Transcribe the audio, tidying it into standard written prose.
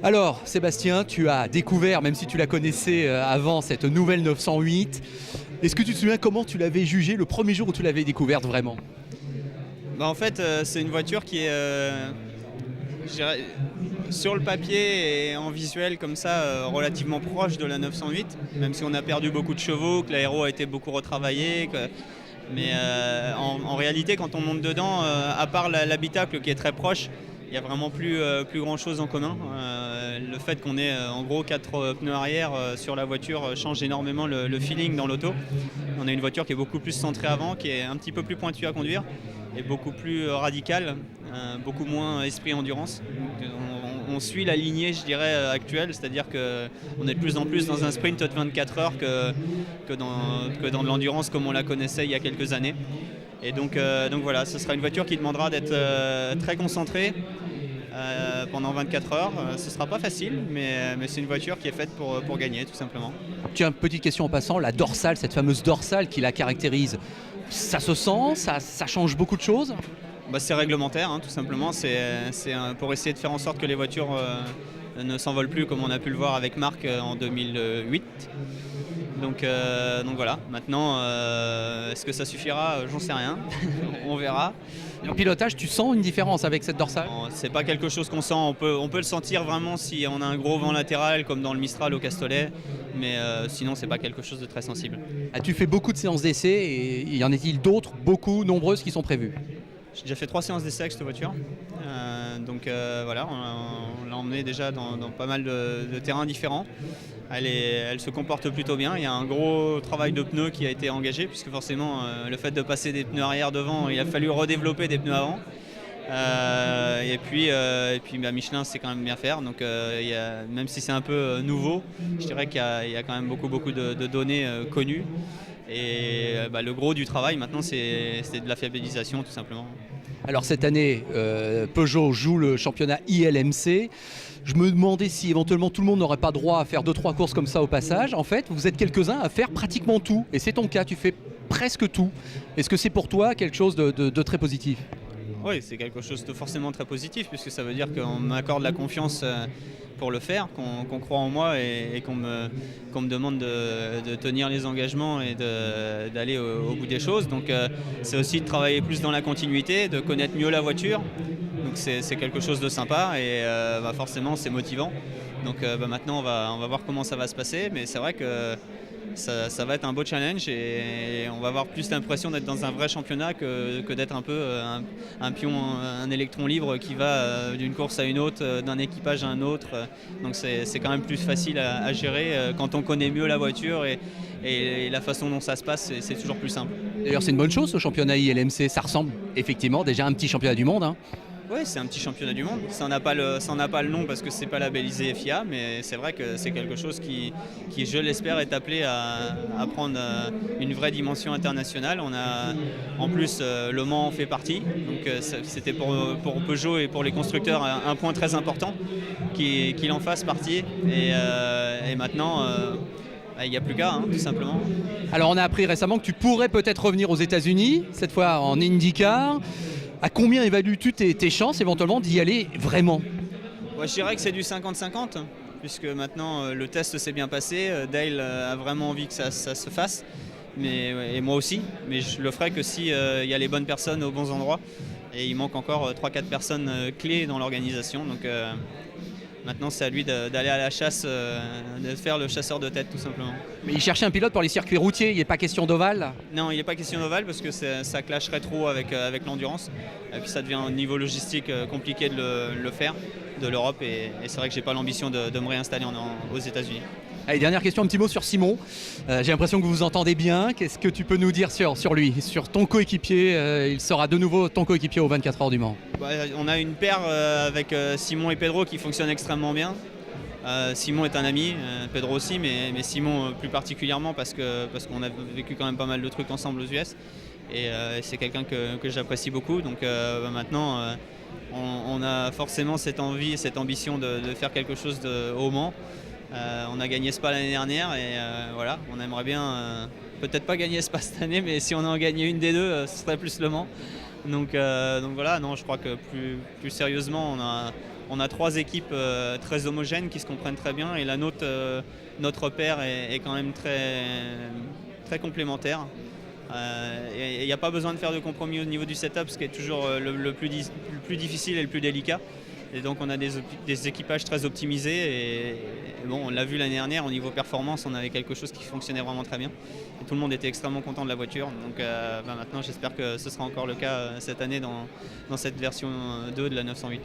Alors, Sébastien, tu as découvert, même si tu la connaissais avant, cette nouvelle 908. Est-ce que tu te souviens comment tu l'avais jugée le premier jour où tu l'avais découverte vraiment? En fait, c'est une voiture qui est je dirais, sur le papier et en visuel comme ça relativement proche de la 908, même si on a perdu beaucoup de chevaux, que l'aéro a été beaucoup retravaillé. Mais en réalité, quand on monte dedans, à part l'habitacle qui est très proche, il n'y a vraiment plus grand chose en commun. Le fait qu'on ait en gros 4 pneus arrière sur la voiture change énormément le feeling dans l'auto. On a une voiture qui est beaucoup plus centrée avant, qui est un petit peu plus pointue à conduire et beaucoup plus radicale, beaucoup moins esprit endurance. Donc, on suit la lignée, je dirais, actuelle, c'est-à-dire qu'on est de plus en plus dans un sprint de 24 heures que dans de l'endurance comme on la connaissait il y a quelques années. Et donc voilà, ce sera une voiture qui demandera d'être très concentrée pendant 24 heures. Ce ne sera pas facile, mais c'est une voiture qui est faite pour gagner, tout simplement. Tiens, petite question en passant, la dorsale, cette fameuse dorsale qui la caractérise, ça se sent, ça change beaucoup de choses? C'est réglementaire, tout simplement. C'est pour essayer de faire en sorte que les voitures ne s'envolent plus comme on a pu le voir avec Marc en 2008. Donc voilà, maintenant, est-ce que ça suffira? J'en sais rien, on verra. Et en pilotage, tu sens une différence avec cette dorsale? C'est pas quelque chose qu'on sent, on peut le sentir vraiment si on a un gros vent latéral comme dans le Mistral au Castolet, mais sinon c'est pas quelque chose de très sensible. Tu fais beaucoup de séances d'essai et y en a-t-il d'autres, beaucoup, nombreuses qui sont prévues? J'ai déjà fait 3 séances d'essai avec cette voiture, voilà, on l'a emmenée déjà dans pas mal de terrains différents. Elle se comporte plutôt bien. Il y a un gros travail de pneus qui a été engagé, puisque forcément le fait de passer des pneus arrière devant, il a fallu redévelopper des pneus avant. Et puis Michelin sait quand même bien faire, donc même si c'est un peu nouveau, je dirais qu'il y a quand même beaucoup de données connues. Et le gros du travail maintenant c'est de la fiabilisation tout simplement. Alors cette année, Peugeot joue le championnat ILMC. Je me demandais si éventuellement tout le monde n'aurait pas droit à faire 2-3 courses comme ça au passage. En fait, vous êtes quelques-uns à faire pratiquement tout. Et c'est ton cas, tu fais presque tout. Est-ce que c'est pour toi quelque chose de très positif? Oui, c'est quelque chose de forcément très positif, puisque ça veut dire qu'on m'accorde la confiance pour le faire, qu'on croit en moi et qu'on me demande de tenir les engagements et d'aller au bout des choses. Donc c'est aussi de travailler plus dans la continuité, de connaître mieux la voiture. Donc c'est quelque chose de sympa et forcément c'est motivant. Donc maintenant on va voir comment ça va se passer, mais c'est vrai que ça va être un beau challenge et on va avoir plus l'impression d'être dans un vrai championnat que d'être un peu un pion, un électron libre qui va d'une course à une autre, d'un équipage à un autre. Donc c'est quand même plus facile à gérer quand on connaît mieux la voiture et la façon dont ça se passe, c'est toujours plus simple. D'ailleurs c'est une bonne chose ce championnat ILMC, ça ressemble effectivement déjà à un petit championnat du monde. Oui, c'est un petit championnat du monde. Ça n'a pas le nom parce que c'est pas labellisé FIA, mais c'est vrai que c'est quelque chose qui je l'espère, est appelé à prendre une vraie dimension internationale. On a en plus Le Mans en fait partie, donc c'était pour Peugeot et pour les constructeurs un point très important qu'il en fasse partie. Et maintenant, il n'y a plus qu'à, tout simplement. Alors on a appris récemment que tu pourrais peut-être revenir aux États-Unis, cette fois en IndyCar. À combien évalues-tu tes chances éventuellement d'y aller vraiment? Je dirais que c'est du 50-50, puisque maintenant le test s'est bien passé. Dale a vraiment envie que ça se fasse, et moi aussi. Mais je le ferai que si y a les bonnes personnes aux bons endroits. Et il manque encore 3-4 personnes clés dans l'organisation. Donc maintenant c'est à lui d'aller à la chasse, de faire le chasseur de tête tout simplement. Mais il cherchait un pilote pour les circuits routiers, il n'est pas question d'ovale? Non, il n'est pas question d'ovale parce que ça clasherait trop avec l'endurance. Et puis ça devient au niveau logistique compliqué de le faire, de l'Europe. Et c'est vrai que je n'ai pas l'ambition de me réinstaller aux États-Unis. Allez, dernière question, un petit mot sur Simon. J'ai l'impression que vous vous entendez bien. Qu'est-ce que tu peux nous dire sur lui, sur ton coéquipier? Il sera de nouveau ton coéquipier aux 24 heures du Mans. On a une paire avec Simon et Pedro qui fonctionne extrêmement bien. Simon est un ami, Pedro aussi, mais Simon plus particulièrement parce qu'on a vécu quand même pas mal de trucs ensemble aux US. Et c'est quelqu'un que j'apprécie beaucoup. Donc maintenant, on a forcément cette envie, cette ambition de faire quelque chose au Mans. On a gagné Spa l'année dernière et voilà, on aimerait bien peut-être pas gagner Spa cette année, mais si on en gagnait une des deux, ce serait plus Le Mans. Donc voilà, non, je crois que plus sérieusement, on a 3 équipes très homogènes qui se comprennent très bien, et la nôtre, notre paire est quand même très complémentaire. Il n'y a pas besoin de faire de compromis au niveau du setup, ce qui est toujours le plus difficile et le plus délicat. Et donc on a des équipages très optimisés, et bon, on l'a vu l'année dernière, au niveau performance, on avait quelque chose qui fonctionnait vraiment très bien. Et tout le monde était extrêmement content de la voiture. Donc maintenant, j'espère que ce sera encore le cas cette année dans cette version 2 de la 908.